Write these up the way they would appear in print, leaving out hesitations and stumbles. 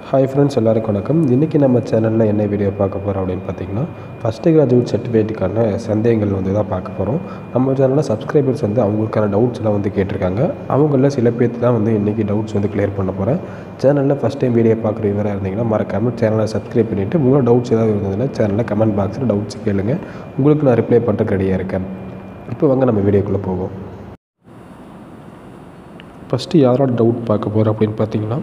Hi friends, எல்லாருக்கும் வணக்கம். இன்றைக்கி நம்ம சேனலில் என்ன வீடியோ பார்க்க போகிறோம் அப்படின்னு பார்த்தீங்கன்னா, ஃபஸ்ட்டு கிராஜுவேட் சர்டிஃபிகேட்டுக்கான சந்தேகங்கள் தான் பார்க்க போகிறோம். நம்ம சேனலில் சப்ஸ்கிரைபர்ஸ் அவங்களுக்கான டவுட்ஸ்லாம் கேட்டிருக்காங்க. அவங்களில் சில பேர்த்து தான் இன்றைக்கி டவுட்ஸ் கிளியர் பண்ண போகிறேன். சேனலில் ஃபஸ்ட் டைம் வீடியோ பார்க்குற இவராக இருந்தீங்கன்னா மறக்காமல் சேனலை சப்ஸ்கிரைப் பண்ணிவிட்டு உங்களோட டவுட்ஸ் ஏதாவது இருந்ததுன்னா சேனலில் கமெண்ட் பாக்ஸில் டவுட்ஸ் கேளுங்க. உங்களுக்கு நான் ரிப்ளை பண்ணுறதுக்கு ரெடியாக இருக்கேன். இப்போ வாங்க நம்ம வீடியோக்குள்ளே போவோம். ஃபஸ்ட்டு யாரோட டவுட் பார்க்க போகிறோம் அப்படின்னு பார்த்தீங்கன்னா,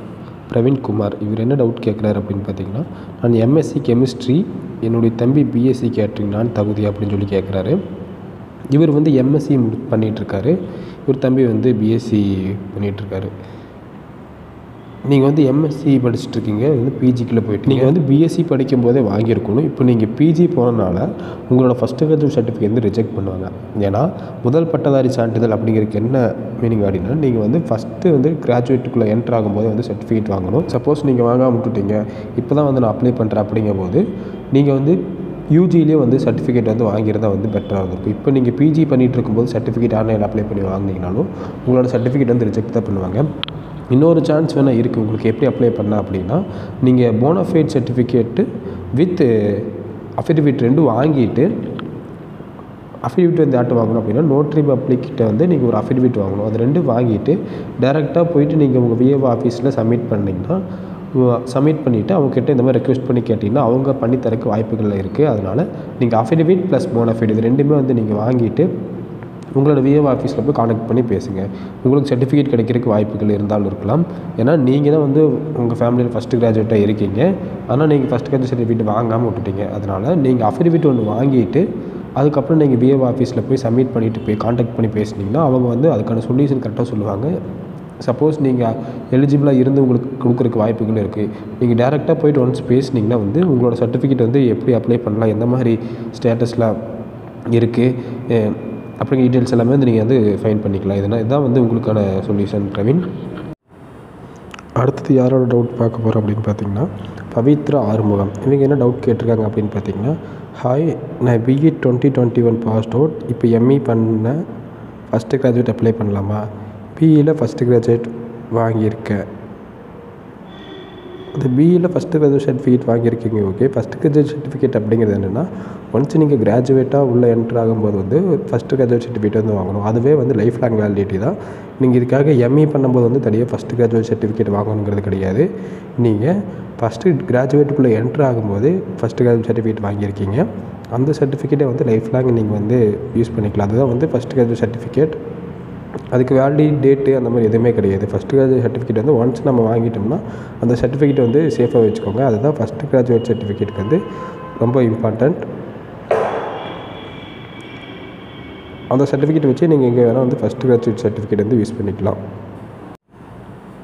பிரவீன்குமார். இவர் என்ன டவுட் கேட்குறாரு அப்படின்னு பார்த்தீங்கன்னா, நான் எம்எஸ்சி கெமிஸ்ட்ரி, என்னுடைய தம்பி பிஎஸ்சி கேட்ரிங், நான் தகுதி அப்படின்னு சொல்லி கேட்குறாரு. இவர் எம்எஸ்சி பண்ணிகிட்ருக்காரு, இவர் தம்பி பிஎஸ்சி பண்ணிகிட்ருக்காரு. நீங்கள் எம்எஸ்சி படிச்சுட்ருக்கீங்க, பிஜிக்குள்ளே போய்ட்டு நீங்கள் பிஎஸ்சி படிக்கும் போதே வாங்கியிருக்கணும். இப்போ நீங்கள் பிஜி போனதுனால உங்களோட ஃபஸ்ட்டு கிராஜுவேட் சர்டிஃபிகேட் ரிஜெக்ட் பண்ணுவாங்க. ஏன்னா முதல் பட்டதாரி சான்றிதழ் அப்படிங்கிறதுக்கு என்ன மீனிங் அப்படின்னா, நீங்கள் ஃபஸ்ட்டு கிராஜுவேட்டுக்குள்ளே என்ட்ரு ஆகும்போது சர்டிஃபிகேட் வாங்கணும். சப்போஸ் நீங்கள் வாங்காமல் விட்டுட்டீங்க, இப்போ தான் நான் அப்ளை பண்ணுறேன் அப்படிங்கும்போது நீங்கள் யூஜிலேயே சர்டிஃபிகேட் வாங்கியிருந்தால் பெட்டராக இருக்கும். இப்போ நீங்கள் பிஜி பண்ணிகிட்டு இருக்கும்போது சர்டிஃபிகேட் ஆன்லைனில் அப்ளை பண்ணி வாங்கினீங்கனாலும் உங்களோட சர்டிஃபிகேட் ரிஜெக்ட் தான் பண்ணுவாங்க. இன்னொரு சான்ஸ் வேணால் இருக்குது. உங்களுக்கு எப்படி அப்ளை பண்ண அப்படின்னா, நீங்கள் போனஃபைட் சர்டிஃபிகேட்டு வித் அஃபிடவிட் ரெண்டும் வாங்கிட்டு, அஃபிடவிட் யார்கிட்ட வாங்கணும் அப்படின்னா நோட்ரி பப்ளிக்கிட்ட நீங்கள் ஒரு அஃபிடவிட் வாங்கணும். அது ரெண்டும் வாங்கிட்டு டேரெக்டாக போயிட்டு நீங்கள் உங்கள் விஏஓ ஆஃபீஸில் சப்மிட் பண்ணிங்கன்னா, சப்மிட் பண்ணிவிட்டு அவங்கக்கிட்ட இந்த மாதிரி ரெக்வெஸ்ட் பண்ணி கேட்டிங்கன்னா அவங்க பண்ணித்தரக்கு வாய்ப்புகள் இருக்குது. அதனால் நீங்கள் அஃபிடவிட் ப்ளஸ் போனஃபைட் இது ரெண்டுமே நீங்கள் வாங்கிட்டு உங்களோட விஏஓ ஆஃபீஸில் போய் கான்டாக்ட் பண்ணி பேசுங்க. உங்களுக்கு சர்டிஃபிகேட் கிடைக்கிறதுக்கு வாய்ப்புகள் இருந்தாலும் இருக்கலாம். ஏன்னா நீங்கள் தான் உங்கள் ஃபேமிலியில் ஃபஸ்ட்டு கிராஜுவேட்டாக இருக்கீங்க. ஆனால் நீங்கள் ஃபஸ்ட் கிராஜுவேட் சர்டிஃபிகேட் வாங்காமல் விட்டுட்டீங்க. அதனால் நீங்கள் அஃபிடவிட் ஒன்று வாங்கிட்டு அதுக்கப்புறம் நீங்கள் விஏஓ ஆஃபீஸில் போய் சப்மிட் பண்ணிவிட்டு போய் கான்டாக்ட் பண்ணி பேசுனீங்கன்னா அவங்க அதுக்கான சொல்யூஷன் கரெக்டாக சொல்லுவாங்க. சப்போஸ் நீங்கள் எலிஜிபிளாக இருந்து உங்களுக்கு கொடுக்குறக்கு வாய்ப்புகள் இருக்குது. நீங்கள் டேரெக்டாக போய்ட்டு ஒன்ஸ் பேசுனீங்கன்னா உங்களோட சர்டிஃபிகேட் எப்படி அப்ளை பண்ணலாம், எந்த மாதிரி ஸ்டேட்டஸில் இருக்குது அப்படிங்கிற டீட்டெயில்ஸ் எல்லாமே நீங்கள் ஃபைன் பண்ணிக்கலாம். இதுதான் உங்களுக்கான சொல்யூஷன் பிரவீன். அடுத்தது யாரோட டவுட் பார்க்க போகிறோம் அப்படின்னு பார்த்தீங்கன்னா, பவித்ரா ஆறுமுகம். இவங்க என்ன டவுட் கேட்டிருக்காங்க அப்படின்னு பார்த்தீங்கன்னா, ஹாய், நான் பிஇ 2021 பாஸ்ட் அவுட். இப்போ எம்இ பண்ண ஃபஸ்ட்டு கிராஜுவேட் அப்ளை பண்ணலாமா? பிஇயில் ஃபஸ்ட்டு கிராஜுவேட் வாங்கியிருக்கேன். அந்த பிஇயில் ஃபஸ்ட்டு கிராஜுவேட் சர்டிஃபிகேட் வாங்கியிருக்கீங்க. ஓகே, ஃபஸ்ட்டு கிராஜுவேட் சர்டிஃபிகேட் அப்படிங்கிறது என்னென்னா, ஒன்ஸ் நீங்கள் கிராஜுவேட்டாக உள்ளே என்ட்ரு ஆகும்போது ஃபஸ்ட்டு கிராஜுவேட் சர்டிஃபிகேட் வாங்கணும். அதுவே லைஃப் லாங் வேலிடிட்டி தான். நீங்கள் இதுக்காக எம்இ பண்ணும்போது தனியாக ஃபஸ்ட்டு கிராஜுவேட் சர்டிஃபிகேட் வாங்கணுங்கிறது கிடையாது. நீங்கள் ஃபஸ்ட்டு கிராஜுவேட்டுக்குள்ளே என்ட்ரு ஆகும்போது ஃபஸ்ட்டு கிராஜுவேட் சர்டிஃபிகேட் வாங்கியிருக்கீங்க. அந்த சர்டிஃபிகேட்டை லைஃப் லாங் நீங்கள் யூஸ் பண்ணிக்கலாம். அதுதான் ஃபஸ்ட்டு கிராஜுவேட் சர்டிஃபிகேட். அதுக்கு வேலிட் டேட்டு அந்த மாதிரி எதுவுமே கிடையாது. ஃபஸ்ட்டு கிராஜுவேட் சர்டிஃபிகேட் ஒன்ஸ் நம்ம வாங்கிட்டோம்னா அந்த சர்டிஃபிகேட் சேஃபாக வச்சுக்கோங்க. அதுதான் ஃபஸ்ட்டு கிராஜுவேட் சர்டிஃபிகேட்டுக்கு ரொம்ப இம்பார்ட்டண்ட். அந்த சர்டிஃபிகேட் வச்சு நீங்கள் எங்கே வேணால் ஃபஸ்ட்டு கிராஜுவேட் சர்டிஃபிகேட் யூஸ் பண்ணிக்கலாம்.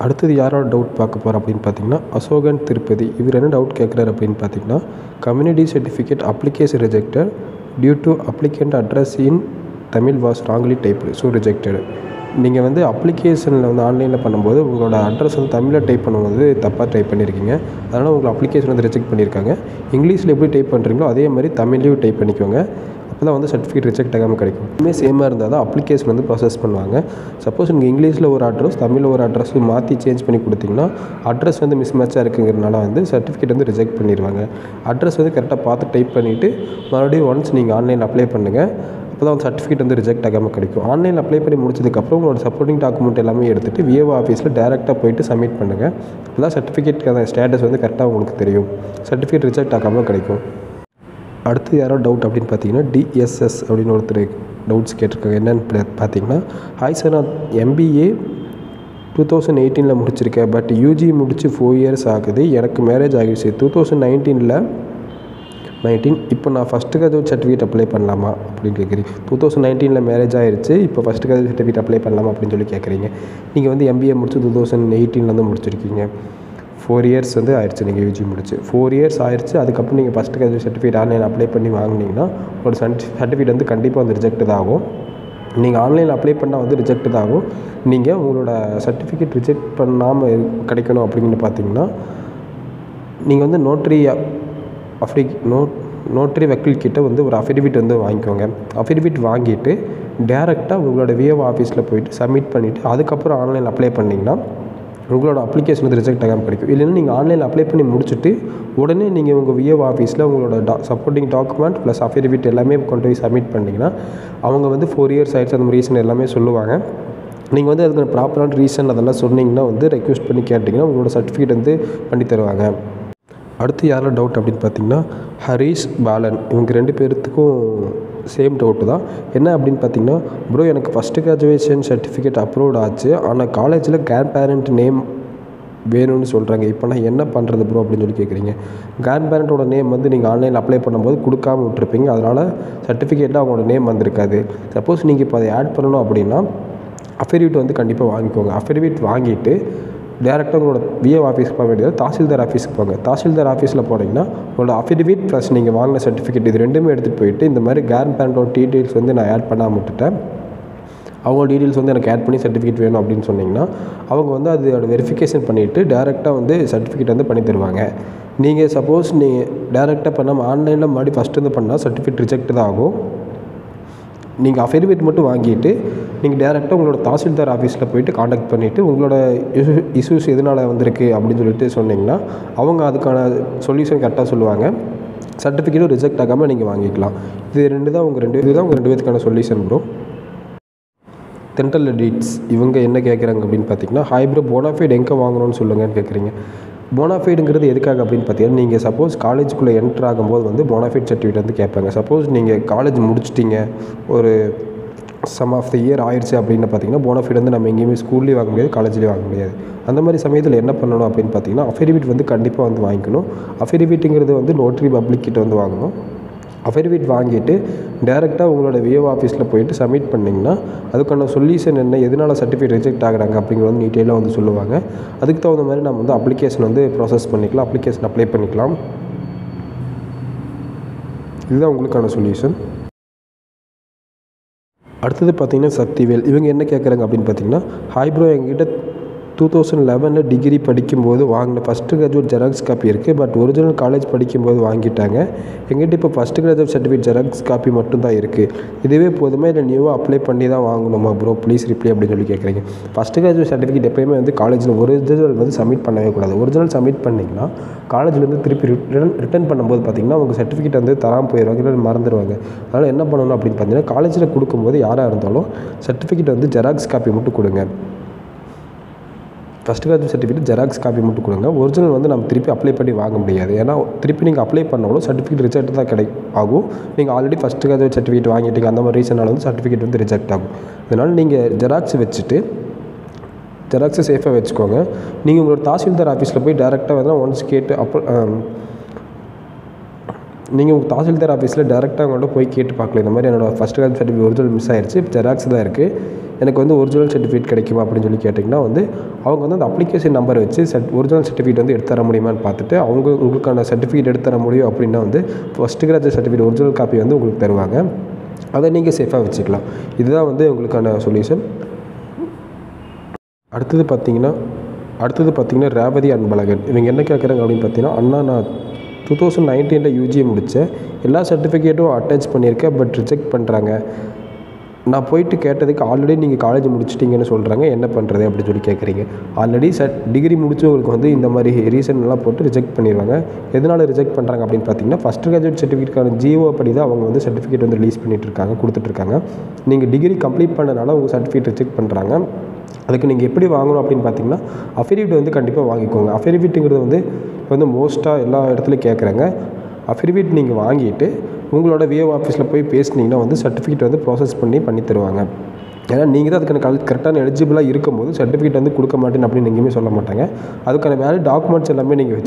அடுத்தது யாரோட டவுட் பார்க்க போகிறோம் அப்படின்னு பார்த்தீங்கன்னா, அசோகன் திருப்பதி. இவர் என்ன டவுட் கேட்குறாரு அப்படின்னு பார்த்தீங்கன்னா, community certificate application rejected due to applicant address in Tamil was wrongly typed, so rejected. நீங்கள் அப்ளிகேஷனில் ஆன்லைனில் பண்ணும்போது உங்களோட அட்ரஸ் தமிழில் டைப் பண்ணும்போது தப்பாக டைப் பண்ணியிருக்கீங்க. அதனால் உங்கள் அப்ளிகேஷன் ரிஜெக்ட் பண்ணியிருக்காங்க. இங்கிலீஷில் எப்படி டைப் பண்ணுறீங்களோ அதே மாதிரி தமிழ்லையும் டைப் பண்ணிக்கோங்க. அப்போ தான் சர்டிஃபிகேட் ரிஜெக்ட் ஆகாமல் கிடைக்கும். இதுவுமே சேமாக இருந்தால் தான் அப்ளிகேஷன் ப்ராசஸ் பண்ணுவாங்க. சப்போஸ் நீங்கள் இங்கிலீஷில் ஒரு அட்ரஸ் தமிழில் ஒரு அட்ரஸ் மாற்றி சேஞ்ச் பண்ணி கொடுத்தீங்கன்னா அட்ரஸ் மிஸ் மேட்சாக இருக்குங்கிறனால சர்டிஃபிகேட் ரிஜெக்ட் பண்ணிடுவாங்க. அட்ரஸ் கரெக்டாக பார்த்து டைப் பண்ணிவிட்டு மறுபடியும் ஒன்ஸ் நீங்கள் ஆன்லைனில் அப்ளை பண்ணுங்கள். அப்போ தான் சர்டிஃபிகேட் ரிஜெக்ட் ஆகாமல் கிடைக்கும். ஆன்லைனில் அப்ளை பண்ணி முடிச்சதுக்கப்புறம் உங்களோட சப்போர்ட்டிங் டாக்குமெண்ட் எல்லாமே எடுத்துகிட்டு விஏஓ ஆஃபீஸில் டேரெக்டாக போய்ட்டு சப்மிட் பண்ணுங்கள். அப்போ தான் சர்டிஃபிகேட்டுக்கான ஸ்டேட்டஸ் கரெக்டாக உங்களுக்கு தெரியும். சர்டிஃபிகேட் ரிஜெக்ட் ஆகாமல் கிடைக்கும். அடுத்து யாரோ டவுட் அப்படின்னு பார்த்தீங்கன்னா, டிஎஸ்எஸ் அப்படின்னு ஒருத்தர் டவுட்ஸ் கேட்டிருக்காங்க. என்னென்னு பார்த்தீங்கன்னா, ஹாய் சார், நான் எம்பிஏ 2018 முடிச்சிருக்கேன். பட் யூஜி முடிச்சு 4 இயர்ஸ் ஆகுது. எனக்கு மேரேஜ் ஆகிடுச்சு 2019. இப்போ நான் ஃபஸ்ட்டு கிராஜுவேட் சர்டிஃபிகேட் அப்ளை பண்ணலாமா அப்படின்னு கேட்குறீங்க. 2019 மேரேஜ் ஆகிடுச்சு. இப்போ ஃபஸ்ட்டு கிராஜுவேட் சர்டிஃபிகேட் அப்ளை பண்ணலாமா அப்படின்னு சொல்லி கேட்குறீங்க. நீங்கள் எம்பிஏ முடிச்சு 2018 முடிச்சிருக்கீங்க. 4 இயர்ஸ் ஆயிடுச்சு. நீங்கள் யூஜி முடிச்சு 4 இயர்ஸ் ஆயிடுச்சு. அதுக்கப்புறம் நீங்கள் first graduate certificate online apply பண்ணி வாங்கினீங்கன்னா ஒரு சர்டிஃபிகேட் கண்டிப்பாக ரிஜெக்ட் தான் ஆகும். நீங்கள் ஆன்லைனில் அப்ளை பண்ணால் ரிஜெக்ட் தான் ஆகும். நீங்கள் உங்களோட சர்டிஃபிகேட் ரிஜெக்ட் பண்ணாமல் கிடைக்கணும் அப்படின்னு பார்த்தீங்கன்னா, நீங்கள் நோட்ரி வக்கீல் கிட்ட ஒரு அஃபிடவிட் வாங்கிக்கோங்க. அஃபிடவிட் வாங்கிட்டு டேரெக்டாக உங்களோட விஏஓ ஆஃபீஸில் போய்ட்டு சப்மிட் பண்ணிவிட்டு அதுக்கப்புறம் ஆன்லைனில் அப்ளை பண்ணிங்கன்னா உங்களோட அப்ளிகேஷன் வந்து ரிஜெக்ட் ஆகாமல் கிடைக்கும். இல்லைன்னா நீங்கள் ஆன்லைனில் அப்ளை பண்ணி முடிச்சுட்டு உடனே நீங்கள் உங்கள் விஏஓ ஆஃபீஸில் உங்களோட சப்போர்ட்டிங் டாக்குமெண்ட் ப்ளஸ் அஃபிடவிட் எல்லாமே கொண்டு போய் சப்மிட் பண்ணிங்கன்னா அவங்க வந்து 4 இயர்ஸ் ஆகிடுச்சு அந்த ரீசன் எல்லாமே சொல்லுவாங்க. நீங்கள் வந்து அதுக்கு ப்ராப்பரான ரீசன் அதெல்லாம் சொன்னீங்கன்னா வந்து ரெக்வெஸ்ட் பண்ணி கேட்டிங்கன்னா உங்களோட சர்டிஃபிகேட் வந்து பண்ணி தருவாங்க. அடுத்து யாரோட டவுட் அப்படின்னு பார்த்தீங்கன்னா ஹரீஷ் பாலன், இவங்க 2 பேர்த்துக்கும் சேம் டவுட்டு தான். என்ன அப்படின்னு பார்த்தீங்கன்னா, ப்ரோ எனக்கு ஃபஸ்ட்டு கிராஜுவேஷன் சர்டிஃபிகேட் அப்ரூவ்ட் ஆச்சு, ஆனால் காலேஜில் கிராண்ட் பேரண்ட் நேம் வேணும்னு சொல்கிறாங்க. இப்போ நான் என்ன பண்ணுறது ப்ரோ அப்படின்னு சொல்லி கேட்குறீங்க. கிராண்ட் பேரண்ட்டோட நேம் வந்து நீங்கள் ஆன்லைனில் அப்ளை பண்ணும்போது கொடுக்காம விட்டுருப்பீங்க, அதனால் சர்டிஃபிகேட்டில் அவங்களோட நேம் வந்திருக்காது. சப்போஸ் நீங்கள் இப்போ அதை ஆட் பண்ணணும் அப்படின்னா அஃபிடவிட் வந்து கண்டிப்பாக வாங்கிக்கோங்க. அஃபிடவிட் வாங்கிட்டு டேரெக்டாக உங்களோட விஏஓ ஆஃபீஸ்க்கு போக வேண்டியது தாசில்தார் ஆஃபீஸுக்கு போங்க. தாசில்தார் ஆஃபீஸில் போனீங்கன்னா உங்களோட அஃபிடவிட் ப்ளஸ் நீங்கள் வாங்கின சர்டிஃபிகேட் இது 2மே எடுத்துகிட்டு போயிட்டு இந்த மாதிரி கிராண்ட் பேரண்ட்டோட டீட்டெயில்ஸ் வந்து நான் ஆட் பண்ணாமல் விட்டுட்டேன், அவங்க டீட்டெயில்ஸ் வந்து எனக்கு ஆட் பண்ணி சர்டிஃபிகேட் வேணும் அப்படின்னு சொன்னிங்கன்னா அவங்க வந்து அதோட வெரிஃபிகேஷன் பண்ணிவிட்டு டேரெக்டாக வந்து சர்டிஃபிகேட் வந்து பண்ணி தருவாங்க. நீங்கள் சப்போஸ் நீங்கள் டேரெக்டாக பண்ணாமல் ஆன்லைனில் மறுபடி ஃபஸ்ட்டு வந்து பண்ணால் சர்டிஃபிகேட் ரிஜெக்ட் தான் ஆகும். நீங்கள் அஃபிடவிட் மட்டும் வாங்கிட்டு நீங்கள் டேரெக்டாக உங்களோட தாசில்தார் ஆஃபீஸில் போய்ட்டு காண்டாக்ட் பண்ணிவிட்டு உங்களோட இஷ்யூஸ் எதனால் வந்திருக்கு அப்படின்னு சொல்லிட்டு சொன்னிங்கன்னா அவங்க அதுக்கான சொல்யூஷன் கரெக்டாக சொல்லுவாங்க. சர்டிஃபிகேட்டும் ரிஜெக்ட் ஆகாமல் நீங்கள் வாங்கிக்கலாம். இது தான் உங்கள் 2 பேத்துக்கான சொல்யூஷன் ப்ரோ. தென்டல் எடிட்ஸ் இவங்க என்ன கேட்குறாங்க அப்படின்னு பார்த்தீங்கன்னா, ஹாய் ப்ரோ போனாஃபைட் எங்கே வாங்கணும்னு சொல்லுங்கன்னு கேட்குறீங்க. போனாஃபைடுங்கிறது எதுக்காக அப்படின்னு பார்த்தீங்கன்னா, நீங்கள் சப்போஸ் காலேஜுக்குள்ளே என்ட்ரு ஆகும்போது வந்து போனாஃபைட் சர்டிஃபிகேட் வந்து கேட்பாங்க. சப்போஸ் நீங்கள் காலேஜ் முடிச்சிட்டிங்க, ஒரு சம் ஆஃப் த இயர் ஆயிடுச்சு அப்படின்னு பார்த்தீங்கன்னா போனாஃபைட் வந்து நம்ம எங்கேயுமே ஸ்கூல்லேயும் வாங்க முடியாது, காலேஜ்லேயும் வாங்க முடியாது. அந்த மாதிரி சமயத்தில் என்ன பண்ணணும் அப்படின்னு பார்த்தீங்கன்னா அஃபிடவிட் வந்து கண்டிப்பாக வந்து வாங்கிக்கணும். அஃபிடவிட்டுங்கிறது வந்து நோட்ரி பப்ளிக் கிட்ட வந்து வாங்கணும். அஃபிடவிட் வாங்கிட்டு டேரெக்டாக உங்களோட விஏஓ ஆஃபீஸில் போயிட்டு சப்மிட் பண்ணிங்கன்னா அதுக்கான சொல்யூஷன் என்ன, எதனால் சர்டிஃபிகேட் ரிஜெக்ட் ஆகுறாங்க அப்படிங்கிறது வந்து டீட்டெயிலாக வந்து சொல்லுவாங்க. அதுக்கு தகுந்த மாதிரி நம்ம வந்து அப்ளிகேஷன் வந்து ப்ராசஸ் பண்ணிக்கலாம், அப்ளிகேஷன் அப்ளை பண்ணிக்கலாம். இதுதான் உங்களுக்கான சொல்யூஷன். அடுத்தது பார்த்திங்கன்னா சக்திவேல், இவங்க என்ன கேட்குறாங்க அப்படின்னு பார்த்தீங்கன்னா, ஹாய் ப்ரோ எங்கிட்ட 2011 டிகிரி படிக்கும்போது வாங்கின ஃபஸ்ட்டு கிராஜுவேட் ஜெராக்ஸ் காப்பி இருக்குது, பட் ஒரிஜினல் காலேஜ் படிக்கும்போது வாங்கிட்டாங்க. எங்கிட்ட இப்போ first graduate certificate xerox copy மட்டும்தான் இருக்குது, இதுவே போதுமே இல்லை நியூவாக அப்ளை பண்ணி தான் வாங்கணுமா ப்ரோ ப்ளீஸ் ரிப்ளை அப்படின்னு சொல்லி கேட்குறீங்க. ஃபஸ்ட்டு கிராஜுவேட் சர்டிஃபிகேட் எப்போயுமே வந்து காலேஜில் ஒரிஜினல் வந்து சப்மிட் பண்ணவே கூடாது. ஒரிஜினல் சப்மிட் பண்ணிங்கன்னா காலேஜ்லேருந்து திருப்பி ரிட்டர்ன் பண்ணும்போது பார்த்திங்கன்னா அவங்க சர்டிஃபிகேட் வந்து தராமல் போயிடுவாங்க, இல்லை மறந்துடுவாங்க. அதனால் என்ன பண்ணணும் அப்படின்னு பார்த்தீங்கன்னா காலேஜில் கொடுக்கும்போது யாராக இருந்தாலும் சர்டிஃபிகேட் வந்து ஜெராக்ஸ் காப்பி மட்டும் கொடுங்க. First graduate certificate xerox copy மட்டும் கொடுங்க. ஒரிஜினல் வந்து நம்ம திருப்பி அப்ளை பண்ணி வாங்க முடியாது. ஏன்னா திருப்பி நீங்கள் அப்ளை பண்ணாலும் சர்டிஃபிகேட் ரிஜெக்ட் தான் ஆகும். நீங்கள் ஆல்ரெடி ஃபஸ்ட்டு கிராஜுவேட் சர்டிஃபிகேட் வாங்கிட்டீங்க, அந்த மாதிரி ரீசனால் வந்து சர்டிஃபிகேட் வந்து ரிஜெக்ட் ஆகும். அதனால் நீங்கள் ஜெராக்ஸ் வச்சுட்டு ஜெராக்ஸை சேஃபாக வச்சுக்கோங்க. நீங்கள் உங்களோட தாசில்தார் ஆஃபீஸில் போய் டேரெக்டாக வந்து ஒன்ஸ் கேட்டு நீங்கள் உங்கள் தாசில்தார் ஆஃபீஸில் டேரெக்டாக அவங்கள்ட்ட போய் கேட்டு பார்க்கலாம். இந்த மாதிரி என்னோடய first graduate certificate original miss ஆயிடுச்சு, ஜெராக்ஸ் தான் இருக்குது, எனக்கு வந்து ஒரிஜினல் சர்டிஃபிகேட் கிடைக்குமா அப்படின்னு சொல்லி கேட்டிங்கன்னா வந்து அவங்க வந்து அந்த அப்ளிகேஷன் நம்பரை வச்சு ஒரிஜினல் சர்டிஃபிகேட் வந்து எடுத்து தர முடியுமான்னு பார்த்துட்டு உங்களுக்கான சர்டிஃபிகேட் எடுத்து தர முடியும் அப்படின்னா வந்து first graduate certificate original copy வந்து உங்களுக்கு தருவாங்க. அதை நீங்கள் சேஃபாக வச்சுக்கலாம். இதுதான் வந்து உங்களுக்கான சொல்யூஷன். அடுத்தது பார்த்திங்கன்னா ரேவதி அன்பழகன், இவங்க என்ன கேட்குறாங்க அப்படின்னு பார்த்தீங்கன்னா, அண்ணா நான் 2019 யூஜி முடித்தேன், எல்லா சர்டிஃபிகேட்டும் அட்டாச் பண்ணியிருக்கேன், பட் ரிஜெக்ட் பண்ணுறாங்க. நான் போயிட்டு கேட்டதுக்கு ஆல்ரெடி நீங்கள் காலேஜ் முடிச்சிட்டிங்கன்னு சொல்கிறாங்க, என்ன பண்ணுறது அப்படின்னு சொல்லி கேட்குறீங்க. ஆல்ரெடி டிகிரி முடிச்சவங்களுக்கு வந்து இந்த மாதிரி ரீசன்லாம் போட்டு ரிஜெக்ட் பண்ணிடுவாங்க. எதனால் ரிஜெக்ட் பண்ணுறாங்க அப்படின்னு பார்த்தீங்கன்னா ஃபஸ்ட் கிராஜுவேட் சர்டிஃபிகேட்கான ஜிஓ படி தான் அவங்க வந்து சர்டிஃபிகேட் வந்து ரிலீஸ் கொடுத்துட்ருக்காங்க. நீங்கள் டிகிரி கம்ப்ளீட் பண்ணனால உங்கள் சர்டிஃபிகேட் ரிஜெக்ட் பண்ணுறாங்க. அதுக்கு நீங்கள் எப்படி வாங்கணும் அப்படின்னு பார்த்தீங்கன்னா அஃபிடவிட் வந்து கண்டிப்பாக வாங்கிக்கோங்க. அஃபிடவிட்டுங்கிறது வந்து மோஸ்ட்டாக எல்லா இடத்துலையும் கேட்குறாங்க. அஃபிடவிட் நீங்கள் வாங்கிட்டு உங்களோட விஏஓ ஆஃபீஸில் போய் பேசினீங்கன்னா வந்து சர்டிஃபிகேட் வந்து ப்ராசஸ் பண்ணி தருவாங்க. ஏன்னா நீங்கள் தான் அதுக்கான கரெக்டான எலிஜிபிளாக இருக்கும்போது சர்டிஃபிகேட் வந்து கொடுக்க மாட்டேன்னு அப்படின்னு எங்கேயுமே சொல்ல மாட்டாங்க. அதுக்கான வேலை டாக்குமெண்ட்ஸ் எல்லாமே நீங்கள்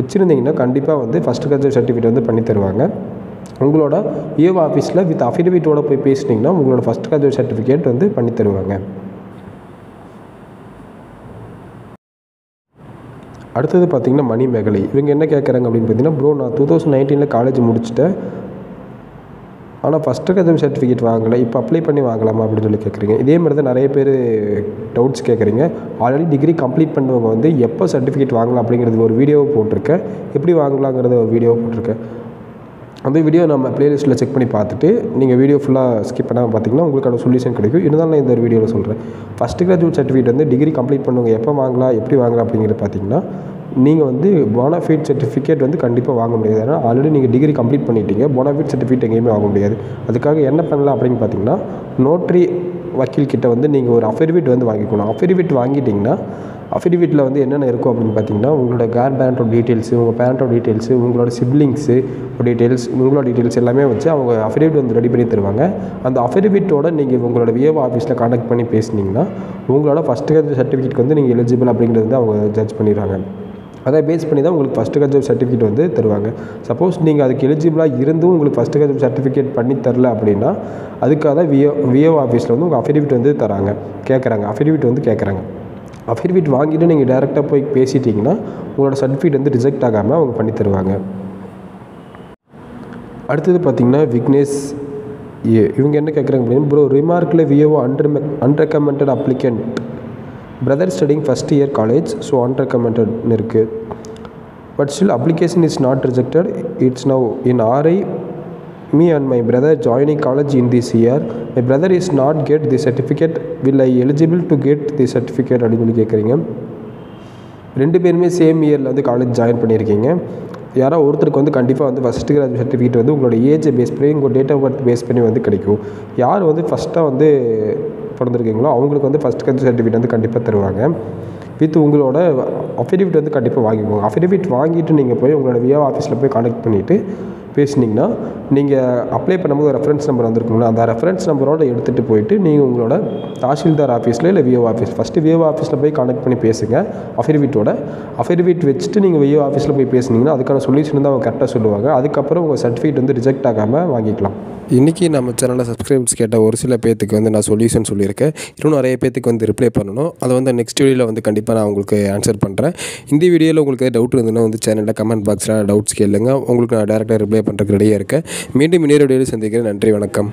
வச்சுருந்தீங்கன்னா கண்டிப்பாக வந்து ஃபஸ்ட் கிராஜுவேட் சர்டிஃபிகேட் வந்து பண்ணி தருவாங்க. உங்களோட விஏஓ ஆஃபீஸில் வித் அஃபிடவிட்டோட போய் பேசினீங்கன்னா உங்களோட ஃபஸ்ட் கிராஜுவேட் சர்டிஃபிகேட் வந்து பண்ணி தருவாங்க. அடுத்தது பார்த்திங்கன்னா மணிமேகலை, இவங்க என்ன கேட்குறாங்க அப்படின்னு பார்த்தீங்கன்னா, ப்ரோ நான் 2019 காலேஜ் முடிச்சிட்டேன், ஆனால் ஃபஸ்ட்டு கிராஜுவேட் சர்டிஃபிகேட் வாங்கலை, இப்போ அப்ளை பண்ணி வாங்கலாமா அப்படின்னு சொல்லி கேட்குறீங்க. இதே மாதிரி தான் நிறைய பேர் டவுட்ஸ் கேட்குறீங்க. ஆல்ரெடி டிகிரி கம்ப்ளீட் பண்ணவங்க வந்து எப்போ சர்டிஃபிகேட் வாங்கலாம் அப்படிங்கிறது ஒரு வீடியோவை போட்டிருக்கேன், எப்படி வாங்கலாங்கிறத ஒரு வீடியோவை போட்டிருக்கேன். அந்த வீடியோ நம்ம ப்ளேலிஸ்ட்டில் செக் பண்ணி பார்த்துட்டு நீங்கள் வீடியோ ஃபுல்லாக ஸ்கிப் பண்ணாமல் பார்த்தீங்கன்னா உங்களுக்கான சொல்யூஷன் கிடைக்கும். இருந்தாலும் நான் இந்த ஒரு வீடியோவில் சொல்கிறேன். ஃபஸ்ட் கிராஜுவேட் சர்டிஃபிகேட் வந்து டிகிரி கம்ப்ளீட் பண்ணுவங்க எப்போ வாங்கலாம், எப்படி வாங்கலாம் அப்படிங்கிறது பார்த்தீங்கன்னா, நீங்கள் வந்து போனாஃபைட் சர்டிஃபிகேட் வந்து கண்டிப்பாக வாங்க முடியாது. ஏன்னா ஆல்ரெடி நீங்கள் டிகிரி கம்ப்ளீட் பண்ணிட்டீங்க. போனாஃபைட் சர்டிஃபிகேட் எங்கேயுமே வாங்க முடியாது. அதுக்காக என்ன பண்ணலாம் அப்படின்னு பார்த்தீங்கன்னா, நோட்ரி வக்கீல் கிட்ட வந்து நீங்கள் ஒரு அஃபிடவிட் வந்து வாங்கிக்கணும். அஃபிடவிட் வாங்கிட்டிங்கன்னா அஃபிடவிட்டில் வந்து என்னென்ன இருக்கும் அப்படின்னு பார்த்தீங்கன்னா, உங்களோட கிராண்ட் பேரண்டோட டீட்டெயில்ஸு, உங்கள் பேரண்டோட டீட்டெயில்ஸு, உங்களோட சிப்லிங்ஸு டீட்டெயில்ஸ், உங்களோட டீட்டெயில்ஸ் எல்லாமே வச்சு அவங்க அஃபிடவிட் வந்து ரெடி பண்ணி தருவாங்க. அந்த அஃபிடவிட்டோட நீங்கள் உங்களோட விஏஓ ஆஃபீஸில் கான்டாக்ட் பண்ணி பேசுனீங்கன்னா உங்களோட ஃபஸ்ட் கிராஜுவேட் சர்டிஃபிகேட்க்கு வந்து நீங்கள் எலிஜிபிள் அப்படிங்கிறது வந்து அவங்க ஜட்ஜ் பண்ணிடுறாங்க. அதை பேஸ் பண்ணி தான் உங்களுக்கு ஃபஸ்ட் கிராஜுவேட் சர்டிஃபிகேட் வந்து தருவாங்க. சப்போஸ் நீங்கள் அதுக்கு எலிஜிபிளாக இருந்தும் உங்களுக்கு ஃபஸ்ட் கிராஜுவேட் சர்டிஃபிகேட் பண்ணி தரல அப்படின்னா அதுக்காக தான் விஏஓ ஆஃபீஸில் வந்து உங்கள் அஃபிடவிட் வந்து கேட்குறாங்க. அஃபிடவிட் வாங்கிட்டு நீங்கள் டேரெக்டாக போய் பேசிட்டிங்கன்னா உங்களோட சர்டிஃபிகேட் வந்து ரிஜெக்ட் ஆகாமல் அவங்க பண்ணி தருவாங்க. அடுத்தது பார்த்திங்கன்னா விக்னேஷ் இவங்க என்ன கேட்குறாங்க அப்படின்னா, ப்ரோ ரிமார்க்கில் VAO unrecommended applicant brother studying first year college, so அன்ரெக்கமெண்டட்னு இருக்குது. But still application is not rejected. It's now in RI. Me and my brother joining college in this year. My brother is not get the certificate. Will I eligible to get the certificate அப்படின்னு சொல்லி கேட்குறீங்க. 2 பேருமே same இயரில் வந்து college join பண்ணியிருக்கீங்க. யாரோ ஒருத்தருக்கு வந்து கண்டிப்பாக வந்து ஃபஸ்ட் கிராஜுவேட் சர்டிஃபிகேட் வந்து உங்களோட ஏஜை பேஸ் பண்ணி உங்கள் டேட் ஆஃப் பர்த் பேஸ் பண்ணி வந்து கிடைக்கும். யார் வந்து ஃபஸ்ட்டாக வந்து பிறந்திருக்கீங்களோ அவங்களுக்கு வந்து ஃபஸ்ட் கிராஜுவேட் சர்டிஃபிகேட் வந்து கண்டிப்பாக தருவாங்க. வித் உங்களோட அஃபிடவிட் வந்து கண்டிப்பாக வாங்கிக்கோங்க. அஃபிடவிட் வாங்கிட்டு நீங்கள் போய் உங்களோட விஏஓ ஆஃபீஸில் போய் கான்டாக்ட் பண்ணிவிட்டு பேசுனீங்கன்னா நீங்கள் அப்ளை பண்ணும்போது ரெஃபரன்ஸ் நம்பர் வந்திருக்குங்களா, அந்த ரெஃபரன்ஸ் நம்பரோட எடுத்துகிட்டு போயிட்டு நீங்கள் உங்களோட தாசில்தார் ஆஃபீஸில் இல்லை விஏஓ ஆஃபீஸ் ஃபஸ்ட்டு விஏஓ ஆஃபீஸில் போய் கான்டாக்ட் பண்ணி பேசுங்க. அஃபிடவிட் வச்சுட்டு நீங்கள் விஏஓ ஆஃபீஸில் போய் பேசுனீங்கன்னா அதுக்கான சொல்யூஷன் தான் அவங்க கரெக்டாக சொல்லுவாங்க. அதுக்கப்புறம் உங்கள் சர்டிஃபிகேட் வந்து ரிஜெக்ட் ஆகாமல் வாங்கிக்கலாம். இன்றைக்கி நம்ம சேனலில் சப்ஸ்கிரைப்ஸ் கேட்ட ஒரு சில பேத்துக்கு வந்து நான் சொல்யூஷன் சொல்லியிருக்கேன். இன்னும் நிறைய பேத்துக்கு வந்து ரிப்ளை பண்ணணும். அதை வந்து நெக்ஸ்ட் வீடியோவில் வந்து கண்டிப்பாக நான் உங்களுக்கு ஆன்சர் பண்ணுறேன். இந்த வீடியோவில் உங்களுக்கு டவுட் இருந்ததுன்னா வந்து சேனலில் கமெண்ட் பாக்ஸில் டவுட்ஸ் கேளுங்க. உங்களுக்கு நான் டேரெக்டாக ரிப்ளை பண்ணுறதுக்கு ரெடியாக இருக்கேன். மீண்டும் இன்னொரு வீடியோவில் சந்திக்கிறேன். நன்றி, வணக்கம்.